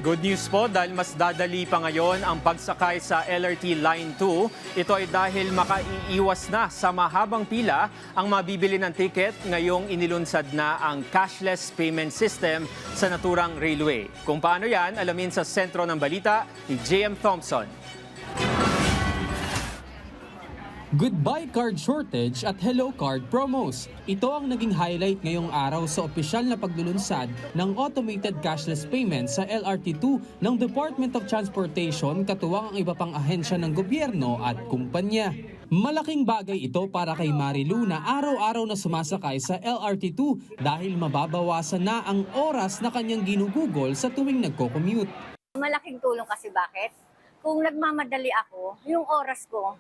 Good news po dahil mas dadali pa ngayon ang pagsakay sa LRT Line 2. Ito ay dahil makaiiwas na sa mahabang pila ang mabibili ng ticket ngayong inilunsad na ang cashless payment system sa naturang railway. Kung paano yan, alamin sa sentro ng balita ni JM Thompson. Goodbye card shortage at hello card promos. Ito ang naging highlight ngayong araw sa opisyal na paglulunsad ng automated cashless payment sa LRT2 ng Department of Transportation katuwang ang iba pang ahensya ng gobyerno at kumpanya. Malaking bagay ito para kay Marilu na araw-araw na sumasakay sa LRT2 dahil mababawasan na ang oras na kanyang ginugugol sa tuwing nagko-commute. Malaking tulong kasi bakit? Kung nagmamadali ako, yung oras ko,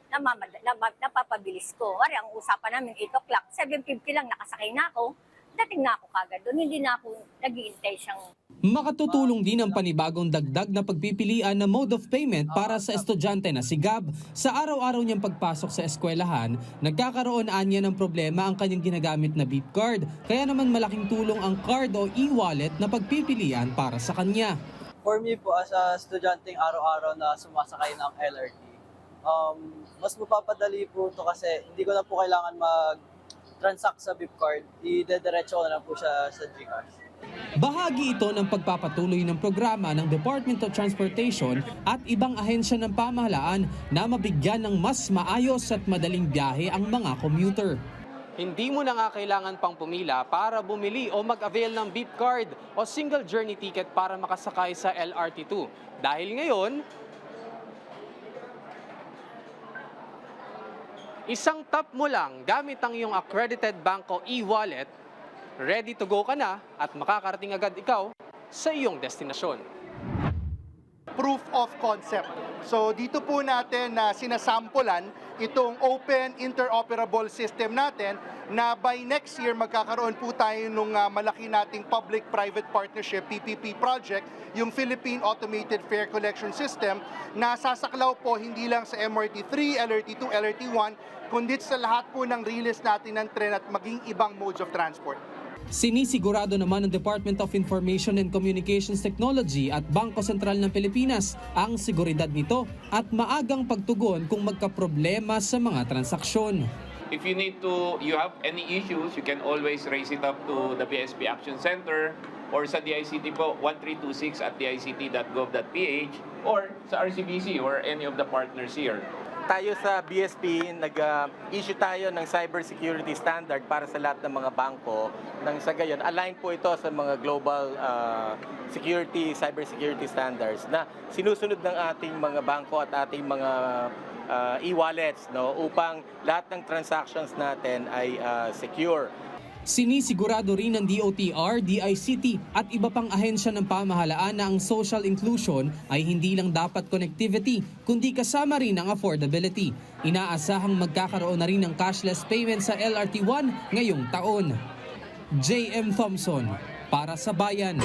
napapabilis ko. Wari, ang usapan namin 8 o'clock, 7:50 lang nakasakay na ako, dating na ako kagad doon, hindi na ako nag-iintay siyang... Makatutulong din ang panibagong dagdag na pagpipilian na mode of payment para sa estudyante na si Gab. Sa araw-araw niyang pagpasok sa eskwelahan, nagkakaroon niya ng problema ang kanyang ginagamit na beep card. Kaya naman malaking tulong ang card o e-wallet na pagpipilian para sa kanya. For me po, as a estudyanteng araw-araw na sumasakay ng LRT, mas mapapadali po ito kasi hindi ko na po kailangan mag-transact sa beep card. Idediretso ko na lang po siya sa GCash. Bahagi ito ng pagpapatuloy ng programa ng Department of Transportation at ibang ahensya ng pamahalaan na mabigyan ng mas maayos at madaling biyahe ang mga commuter. Hindi mo na nga kailangan pang pumila para bumili o mag-avail ng beep card o single journey ticket para makasakay sa LRT2. Dahil ngayon, isang tap mo lang gamit ang iyong accredited bank o e-wallet, ready to go ka na at makakarating agad ikaw sa iyong destinasyon. Proof of concept. So dito po natin na sinasampulan itong open interoperable system natin na by next year magkakaroon po tayo nung malaki nating public-private partnership PPP project, yung Philippine Automated Fare Collection System na sasaklaw po hindi lang sa MRT3, LRT2, LRT1, kundi sa lahat po ng release natin ng tren at maging ibang modes of transport. Sinisigurado naman ng Department of Information and Communications Technology at Bangko Sentral ng Pilipinas ang seguridad nito at maagang pagtugon kung magkaproblema sa mga transaksyon. If you have any issues, you can always raise it up to the BSP Action Center or sa DICT po 1326 at dict.gov.ph or sa RCBC or any of the partners here. Tayo sa BSP, nag-issue tayo ng cybersecurity standard para sa lahat ng mga bangko. Nang sa gayon, align po ito sa mga global cybersecurity standards na sinusunod ng ating mga bangko at ating mga e-wallets, no, upang lahat ng transactions natin ay secure. Sinisigurado rin ng DOTR, DICT at iba pang ahensya ng pamahalaan na ang social inclusion ay hindi lang dapat connectivity, kundi kasama rin ang affordability. Inaasahang magkakaroon na rin ng cashless payment sa LRT1 ngayong taon. JM Thompson, para sa Bayan.